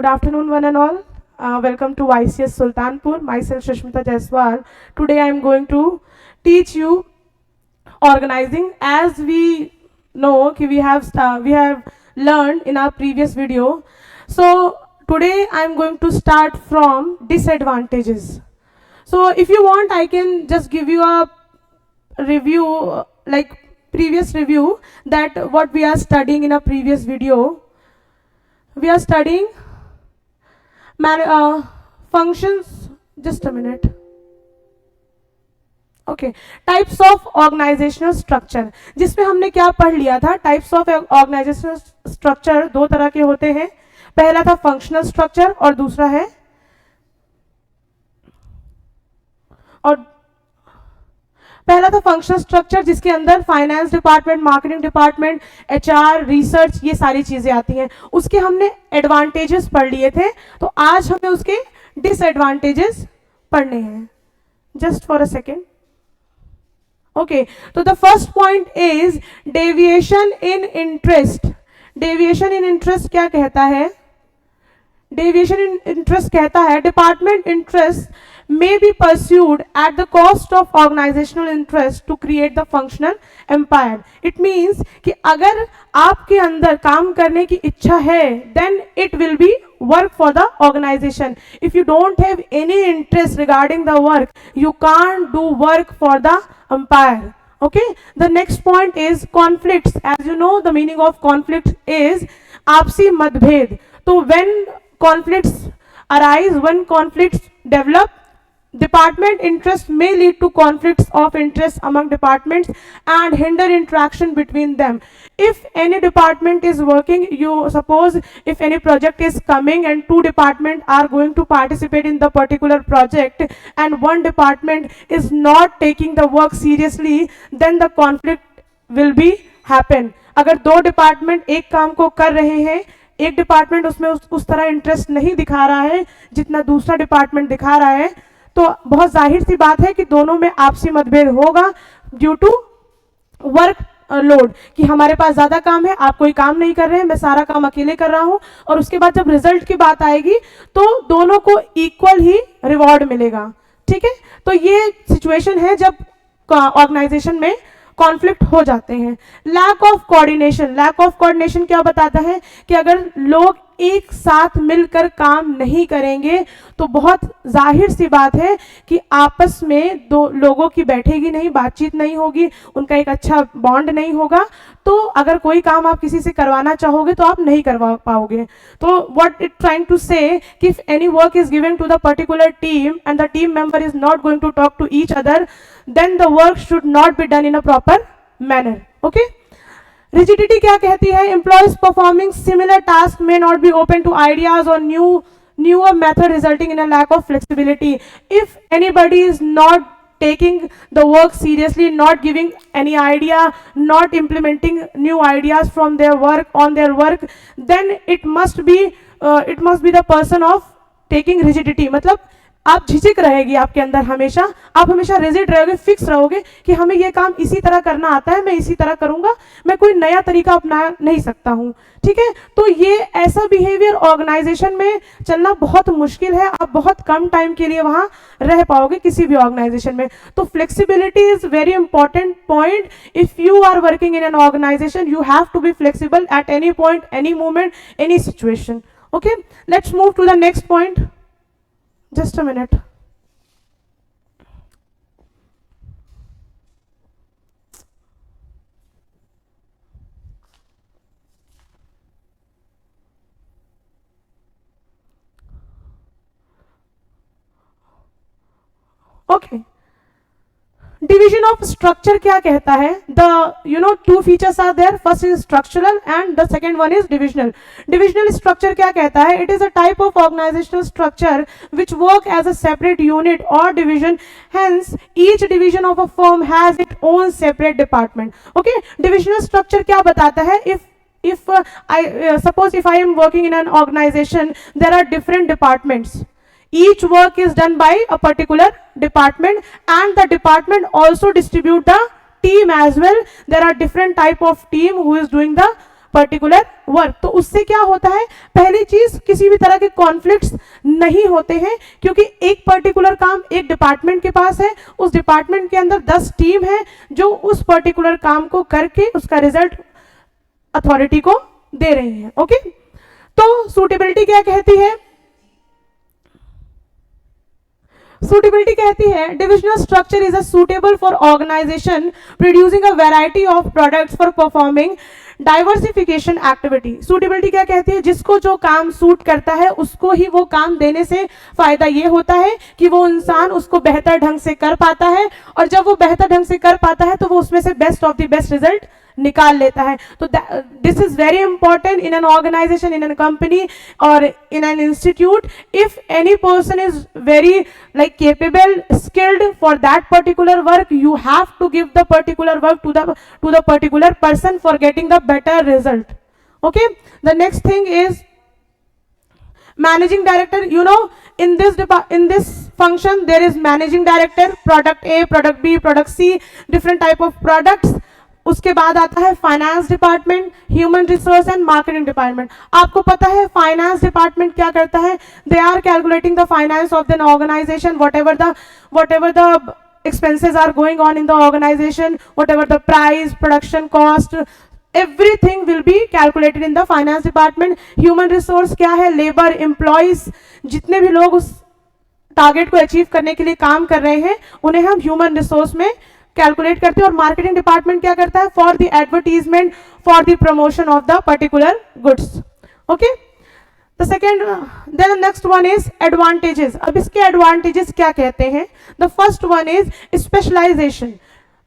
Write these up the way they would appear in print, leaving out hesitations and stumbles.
Good afternoon, one and all. Welcome to ICS Sultanpur. Myself, Shashmita Jaiswal. Today I am going to teach you organizing. As we know, we have learned in our previous video. So today I am going to start from disadvantages. So if you want, I can just give you a review, like previous review, that what we are studying in a previous video. We are studying functions. Just a minute. Okay, types of organizational structure, जिसमें हमने क्या पढ़ लिया था? Types of organizational structure दो तरह के होते हैं. पहला था फंक्शनल स्ट्रक्चर और दूसरा है पहला था फंक्शनल स्ट्रक्चर, जिसके अंदर finance department, marketing department, HR, research, ये सारी चीजें आती हैं. उसके हमने एडवांटेजेस पढ़ लिए थे, तो आज हमें उसके डिसएडवांटेजेस पढ़ने हैं. Just for a second. Okay, तो the first point is deviation in interest. Deviation in interest क्या कहता है? डेविएशन इन इंटरेस्ट कहता है department interest may be pursued at the cost of organizational interest to create the functional empire. It means कि अगर आपके अंदर काम करने की इच्छा है, then it will be work for the organization. If you don't have any interest regarding the work, you can't do work for the empire. Okay, the next point is conflicts. As you know, the meaning of conflict is आपसी मतभेद. तो when conflicts arise, when conflicts develop, department interest may lead to conflicts of interest among departments and hinder interaction between them. If any department is working, you suppose if any project is coming and two departments are going to participate in the particular project and one department is not taking the work seriously, then the conflict will be happen. अगर दो department एक काम को कर रहे हैं, एक department उसमें उस तरह इंटरेस्ट नहीं दिखा रहा है जितना दूसरा डिपार्टमेंट दिखा रहा है, तो बहुत जाहिर सी बात है कि दोनों में आपसी मतभेद होगा ड्यू टू वर्क लोड, कि हमारे पास ज्यादा काम है, आप कोई काम नहीं कर रहे हैं, मैं सारा काम अकेले कर रहा हूं. और उसके बाद जब रिजल्ट की बात आएगी तो दोनों को इक्वल ही रिवॉर्ड मिलेगा. ठीक है, तो ये सिचुएशन है जब ऑर्गेनाइजेशन में कॉन्फ्लिक्ट हो जाते हैं. Lack of coordination. Lack of coordination क्या बताता है कि अगर लोग एक साथ मिलकर काम नहीं करेंगे तो बहुत जाहिर सी बात है कि आपस में दो लोगों की बैठेगी नहीं, बातचीत नहीं होगी, उनका एक अच्छा बॉन्ड नहीं होगा. तो अगर कोई काम आप किसी से करवाना चाहोगे तो आप नहीं करवा पाओगे. तो what it trying to say कि if any work is given to the particular team and the team member is not going to talk to each other, then the work should not be done in a proper manner. Okay, rigidity क्या कहती है? employees performing similar task may not be open to ideas or newer method, resulting in a lack of flexibility. If anybody is not taking the work seriously, not giving any idea, not implementing new ideas from their work on their work, then it must be the person of taking rigidity. मतलब आप झिझक रहेगी आपके अंदर, हमेशा आप हमेशा rigid रहोगे, फिक्स रहोगे कि हमें ये काम इसी तरह करना आता है, मैं इसी तरह करूंगा, मैं कोई नया तरीका अपना नहीं सकता हूं. ठीक है, तो ये ऐसा बिहेवियर ऑर्गेनाइजेशन में चलना बहुत मुश्किल है. आप बहुत कम टाइम के लिए वहां रह पाओगे किसी भी ऑर्गेनाइजेशन में. तो flexibility is very important point. If you are working in an organization, you have to be flexible at any point, any moment, any situation. Okay, let's move to the next point. Just a minute. Okay. Division of structure क्या कहता है? The two features are there. First is structural and the second one is divisional. Divisional structure क्या कहता है? It is a type of organizational structure which work as a separate unit और division. Hence each division of a firm has its own separate department. Okay, divisional structure क्या बताता है? if I am working in an organization, there are different departments. Each work is done by a particular department, and the department also distribute the team as well. There are different type of team who is doing the particular work. तो उससे क्या होता है, पहली चीज किसी भी तरह के कॉन्फ्लिक्ट्स नहीं होते हैं, क्योंकि एक पर्टिकुलर काम एक डिपार्टमेंट के पास है, उस डिपार्टमेंट के अंदर 10 टीम है जो उस पर्टिकुलर काम को करके उसका रिजल्ट अथॉरिटी को दे रही है। ओके, तो सूटेबिलिटी क्या कहती है? Suitability कहती है divisional structure is a suitable for organization producing a variety of products for performing diversification activity। Suitability क्या कहती है? जिसको जो काम सूट करता है उसको ही वो काम देने से फायदा ये होता है कि वो इंसान उसको बेहतर ढंग से कर पाता है, और जब वो बेहतर ढंग से कर पाता है तो वो उसमें से best of the best result निकाल लेता है। तो this is very important in an organisation, in an company और in an institute. If any person is very like capable, skilled for that particular work, you have to give the particular work to the particular person for getting the better result. Okay, the next thing is managing director. You know, in this function there is managing director, product A, product B, product C, different type of products. उसके बाद आता है finance department, human resource and marketing department. आपको पता है finance department क्या करता है? They are calculating the finance of the organization, whatever the expenses are going on in the organization, whatever the price, production cost, everything will be calculated in the finance department. Human resource क्या है? labor, employees, जितने भी लोग उस target को achieve करने के लिए काम कर रहे हैं उन्हें हम ह्यूमन रिसोर्स में कैलकुलेट करते हैं। और मार्केटिंग डिपार्टमेंट क्या करता है? For the advertisement, for the promotion of the particular goods. Okay, the second, then next one is advantages. अब इसके एडवांटेजेस क्या कहते हैं? The first one is specialization.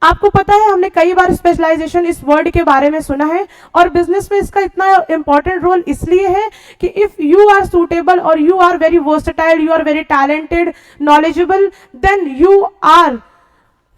आपको पता है हमने कई बार स्पेशलाइजेशन इस वर्ड के बारे में सुना है, और बिजनेस में इसका इतना इंपॉर्टेंट रोल इसलिए है कि इफ यू आर सूटेबल और you are very versatile, you are very talented, knowledgeable, then you are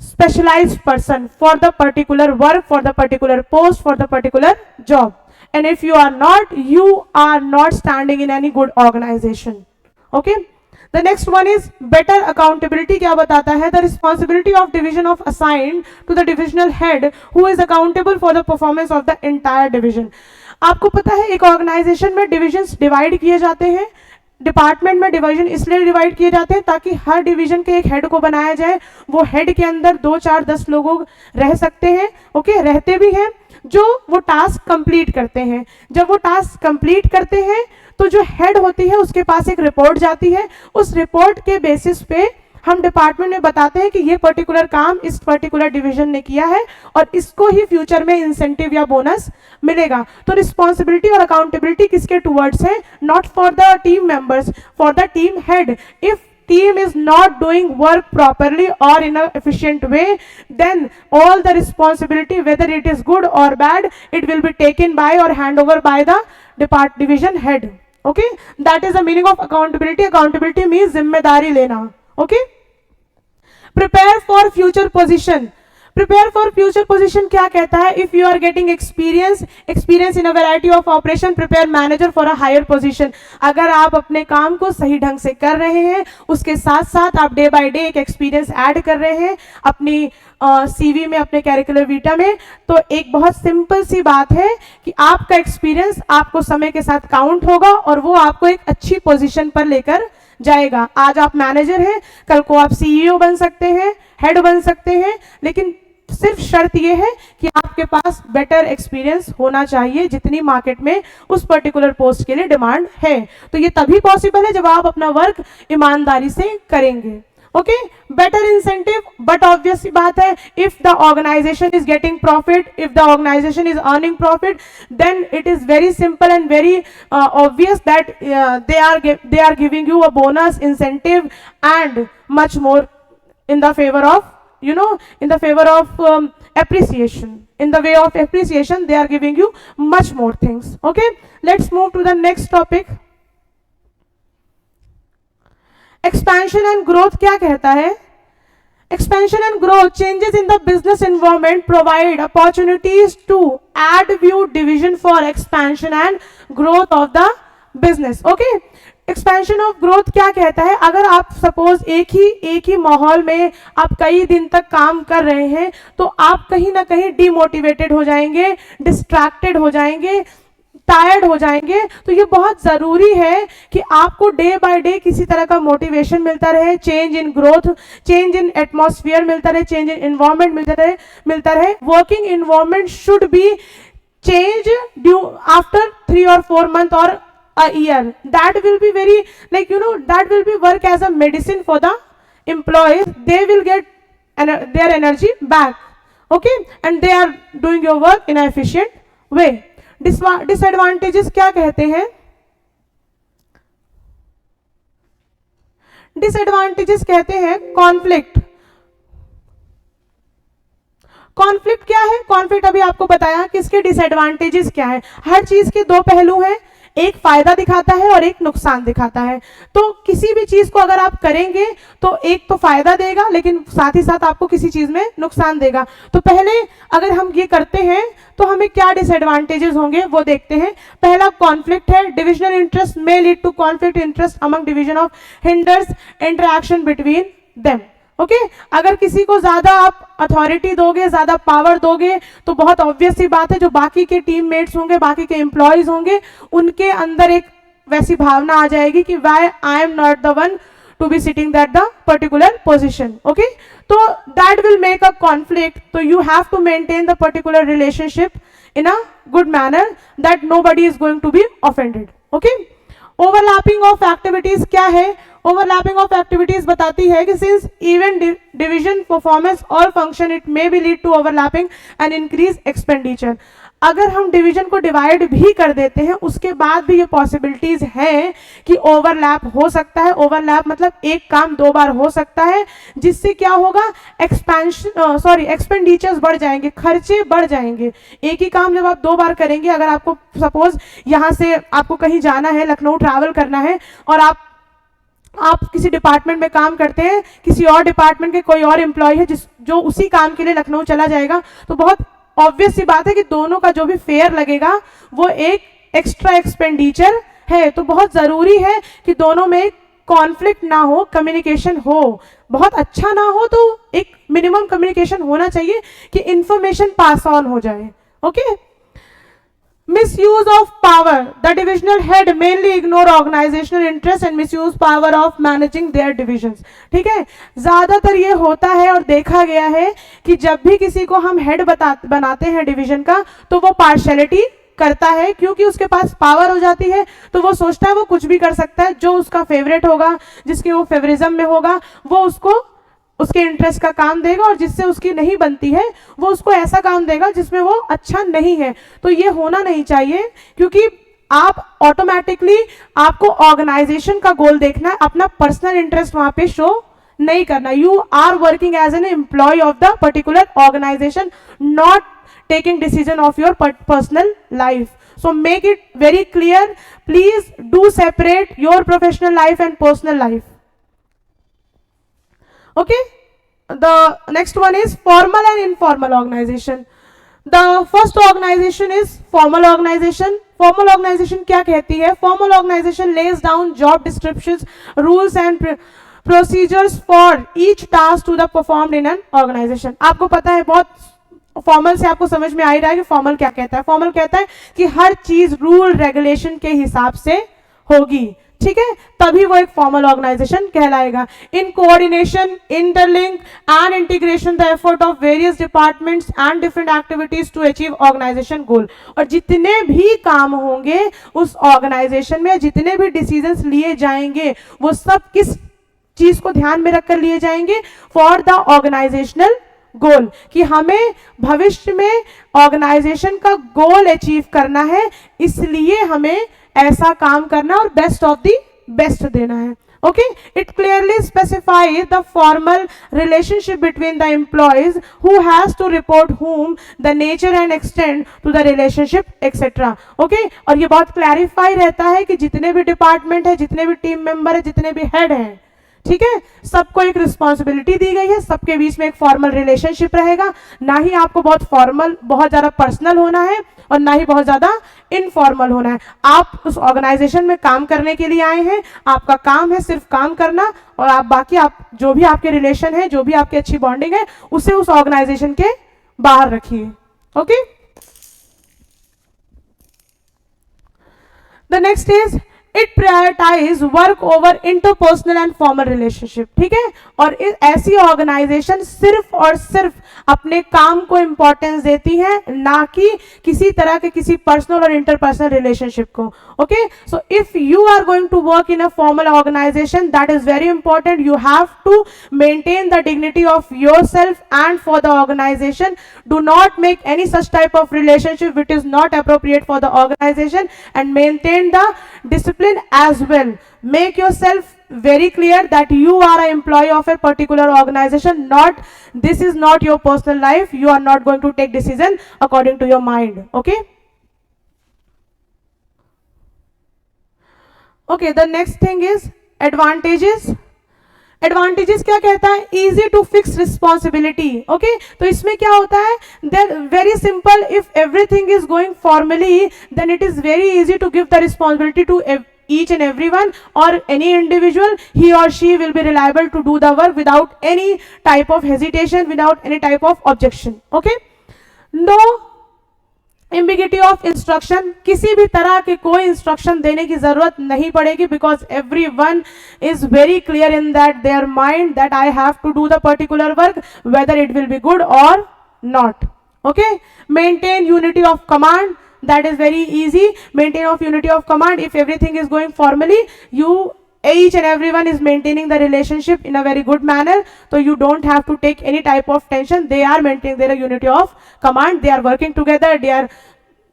specialized person for the particular work, for the particular post, for the particular job. And if you are not, you are not standing in any good organization. Okay, the next one is better accountability. क्या बताता है? The responsibility of division of assigned to the divisional head who is accountable for the performance of the entire division. आपको पता है एक organisation में divisions divide किए जाते हैं, डिपार्टमेंट में डिवीजन इसलिए डिवाइड किए जाते हैं ताकि हर डिवीजन के एक हेड को बनाया जाए। वो हेड के अंदर 2, 4, 10 लोग रह सकते हैं, ओके, रहते भी हैं, जो वो टास्क कंप्लीट करते हैं। जब वो टास्क कंप्लीट करते हैं तो जो हेड होती है उसके पास एक रिपोर्ट जाती है, उस रिपोर्ट के बेसिस पे हम डिपार्टमेंट में बताते हैं कि ये पर्टिकुलर काम इस पर्टिकुलर डिवीजन ने किया है और इसको ही फ्यूचर में इंसेंटिव या बोनस मिलेगा। तो रिस्पॉन्सिबिलिटी और अकाउंटेबिलिटी किसके टूवर्ड्स है? Not for the team members, for the team head. If team is not doing work properly or in an efficient way, then all the responsibility, whether it is good or bad, it will be taken by or hand over by the division head. Okay, that is the meaning of accountability. Accountability means जिम्मेदारी लेना. Okay, prepare for future position. Prepare for future position क्या कहता है? If you are getting experience in a variety of operation, prepare manager for a higher position. अगर आप अपने काम को सही ढंग से कर रहे हैं, उसके साथ साथ आप डे बाय डे एक एक्सपीरियंस ऐड कर रहे हैं अपनी CV में, अपने कैरिकुलर वीटा में, तो एक बहुत सिंपल सी बात है कि आपका एक्सपीरियंस आपको समय के साथ काउंट होगा और वो आपको एक अच्छी पोजीशन पर लेकर जाएगा। आज आप मैनेजर हैं, कल को आप CEO बन सकते हैं, हेड बन सकते हैं, लेकिन सिर्फ शर्त यह है कि आपके पास बेटर एक्सपीरियंस होना चाहिए जितनी मार्केट में उस पर्टिकुलर पोस्ट के लिए डिमांड है। तो ये तभी पॉसिबल है जब आप अपना वर्क ईमानदारी से करेंगे। Okay, better incentive, but obvious सी बात है, if the organisation is getting profit, if the organisation is earning profit, then it is very simple and very obvious that they are giving you a bonus, incentive and much more in the favor of, in the favor of appreciation. In the way of appreciation, they are giving you much more things. Okay, let's move to the next topic. Expansion and growth क्या कहता है? Expansion and growth, changes in the business environment provide opportunities to add new division for expansion and growth of the business. Okay, expansion of growth क्या कहता है, अगर आप suppose एक ही माहौल में आप कई दिन तक काम कर रहे हैं तो आप कहीं ना कहीं डिमोटिवेटेड हो जाएंगे, डिस्ट्रैक्टेड हो जाएंगे, टायर्ड हो जाएंगे। तो ये बहुत ज़रूरी है कि आपको डे बाय डे किसी तरह का मोटिवेशन मिलता रहे, change in growth, change in atmosphere मिलता रहे, चेंज इन एनवायरनमेंट मिलता रहे। Working environment should be change due after 3 or 4 months or a year. That will be very, like, that will be work as a medicine for the employees. They will get their energy back, okay, and they are doing your work in an efficient way. Disadvantages क्या कहते हैं, disadvantages कहते हैं conflict. Conflict क्या है, conflict अभी आपको बताया कि इसके डिसएडवांटेजेस क्या है। हर चीज के दो पहलू हैं, एक फायदा दिखाता है और एक नुकसान दिखाता है। तो किसी भी चीज को अगर आप करेंगे तो एक तो फायदा देगा लेकिन साथ ही साथ आपको किसी चीज में नुकसान देगा। तो पहले अगर हम ये करते हैं तो हमें क्या डिसएडवांटेजेस होंगे वो देखते हैं। पहला कॉन्फ्लिक्ट है, divisional interest may lead to conflict interest among division of hinders interaction between them. Okay, अगर किसी को ज्यादा आप अथॉरिटी दोगे, ज्यादा पावर दोगे तो बहुत ऑब्वियस सी बात है जो बाकी के टीममेट्स होंगे, बाकी के एम्प्लॉयज होंगे, उनके अंदर एक वैसी भावना आ जाएगी कि why I am not the one to be sitting that the particular position. Okay, तो that will make a conflict. तो you have to maintain the particular relationship in a good manner that nobody is going to be offended. Okay, overlapping of activities क्या है, overlapping of activities बताती है कि since even division performance और function it may be lead to overlapping and increase expenditure. अगर हम division को divide भी कर देते हैं उसके बाद भी ये पॉसिबिलिटीज हैं कि ओवरलैप हो सकता है। ओवरलैप मतलब एक काम दो बार हो सकता है, जिससे क्या होगा, एक्सपेंडिचर्स बढ़ जाएंगे, खर्चे बढ़ जाएंगे। एक ही काम जब आप दो बार करेंगे, अगर आपको सपोज यहाँ से आपको कहीं जाना है, लखनऊ ट्रैवल करना है और आप किसी डिपार्टमेंट में काम करते हैं, किसी और डिपार्टमेंट के कोई और एम्प्लॉय है जो उसी काम के लिए लखनऊ चला जाएगा, तो बहुत ऑब्वियस सी बात है कि दोनों का जो भी फेयर लगेगा वो एक एक्स्ट्रा एक्सपेंडिचर है। तो बहुत जरूरी है कि दोनों में कॉन्फ्लिक्ट ना हो, कम्युनिकेशन हो। बहुत अच्छा ना हो तो एक मिनिमम कम्युनिकेशन होना चाहिए कि इंफॉर्मेशन पास ऑन हो जाए। Okay, misuse of power, the divisional head mainly ignore organizational interest and misuse power of managing their divisions। ठीक है, ज्यादातर ये होता है और देखा गया है कि जब भी किसी को हम हेड बनाते हैं डिवीजन का तो वो पार्शियलिटी करता है, क्योंकि उसके पास पावर हो जाती है तो वो सोचता है वो कुछ भी कर सकता है, जो उसका फेवरेट होगा, जिसके वो फेवरिज्म में होगा, वो उसको उसके इंटरेस्ट का काम देगा और जिससे उसकी नहीं बनती है वो उसको ऐसा काम देगा जिसमें वो अच्छा नहीं है। तो ये होना नहीं चाहिए, क्योंकि आप ऑटोमेटिकली आपको ऑर्गेनाइजेशन का गोल देखना है, अपना पर्सनल इंटरेस्ट वहां पे शो नहीं करना। You are working as an employee of the particular organization, not taking decision of your personal life. So make it very clear, please do separate your professional life and personal life. Okay, the next one is formal and informal organization. The first organization is formal organization. Formal organization क्या कहती है, formal organization lays down job descriptions, rules and procedures for each task to the performed in an organization. आपको पता है, बहुत formal से आपको समझ में आ ही रहा है कि फॉर्मल क्या कहता है। फॉर्मल कहता है कि हर चीज रूल रेगुलेशन के हिसाब से होगी, ठीक है, तभी वो एक फॉर्मल ऑर्गेनाइजेशन कहलाएगा। In coordination, interlink and integration the effort of various departments and different activities to achieve organisation goal. और जितने भी काम होंगे उस ऑर्गेनाइजेशन में, जितने भी डिसीजंस लिए जाएंगे वो सब किस चीज को ध्यान में रखकर लिए जाएंगे, फॉर द ऑर्गेनाइजेशनल गोल, कि हमें भविष्य में ऑर्गेनाइजेशन का गोल अचीव करना है, इसलिए हमें ऐसा काम करना और बेस्ट ऑफ द बेस्ट देना है। Okay, it clearly specify the formal relationship between the employees who has to report whom, the nature and extent to the relationship etc. ओके, और ये बहुत क्लैरिफाई रहता है कि जितने भी डिपार्टमेंट है, जितने भी टीम मेंबर है, जितने भी हेड हैं, ठीक है, सबको एक रिस्पॉन्सिबिलिटी दी गई है, सबके बीच में एक फॉर्मल रिलेशनशिप रहेगा। ना ही आपको बहुत फॉर्मल, बहुत ज्यादा पर्सनल होना है और ना ही बहुत ज़्यादा इनफॉर्मल होना है। आप उस ऑर्गेनाइजेशन में काम करने के लिए आए हैं, आपका काम है सिर्फ काम करना, और आप बाकी आप जो भी आपके रिलेशन है, जो भी आपकी अच्छी बॉन्डिंग है, उसे उस ऑर्गेनाइजेशन के बाहर रखिए। Okay, the next is it prioritize work over interpersonal and formal relationship. ठीक है, और ऐसी ऑर्गेनाइजेशन सिर्फ और सिर्फ अपने काम को इंपॉर्टेंस देती है, ना कि किसी तरह के किसी पर्सनल और इंटरपर्सनल रिलेशनशिप को। Okay, so if you are going to work in a formal organization, that is very important. You have to maintain the dignity of yourself and for the organization. Do not make any such type of relationship which is not appropriate for the organization, and maintain the discipline as well. Make yourself very clear that you are an employee of a particular organization, not this is not your personal life. You are not going to take decision according to your mind. Okay, okay, the next thing is advantages. Advantages क्या कहता है? Easy to fix responsibility. Okay, तो इसमें क्या होता है? Then very simple, if everything is going formally, then it is very easy to give the responsibility to each and everyone or any individual. He or she will be reliable to do the work without any type of hesitation, without any type of objection. Okay, no ambiguity of instruction, किसी भी तरह के कोई instruction देने की जरूरत नहीं पड़ेगी, because every one is very clear in that their mind that I have to do the particular work whether it will be good और not. Okay, maintain unity of command, that is very easy. Maintain of unity of command. If everything is going formally, each and everyone is maintaining the relationship in a very good manner, so you don't have to take any type of tension. They are maintaining their unity of command, they are working together, they are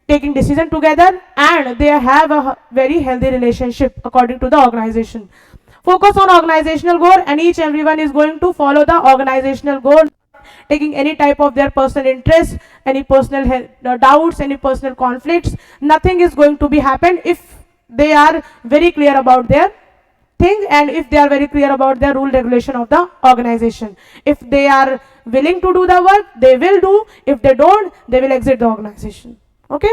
taking decision together, and they have a very healthy relationship according to the organization. Focus on organizational goal, and each and everyone is going to follow the organizational goal, taking any type of their personal interest, any personal doubts, any personal conflicts. Nothing is going to be happen if they are very clear about their thing, and if they are very clear about their rule regulation of the organization. If they are willing to do the work, they will do. If they don't, they will exit the organization. Okay,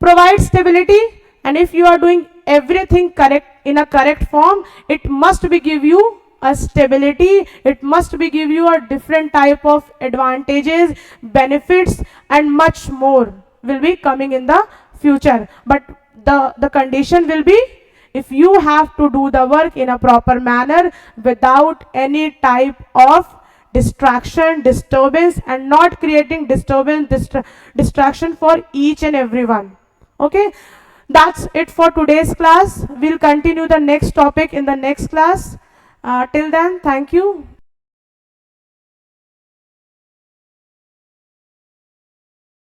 provide stability, and if you are doing everything correct in a correct form, it must be give you a stability, it must be give you a different type of advantages, benefits, and much more will be coming in the future. But the condition will be, if you have to do the work in a proper manner without any type of distraction, disturbance, and not creating disturbance, distraction for each and everyone. Okay, that's it for today's class. We'll continue the next topic in the next class. Till then, thank you.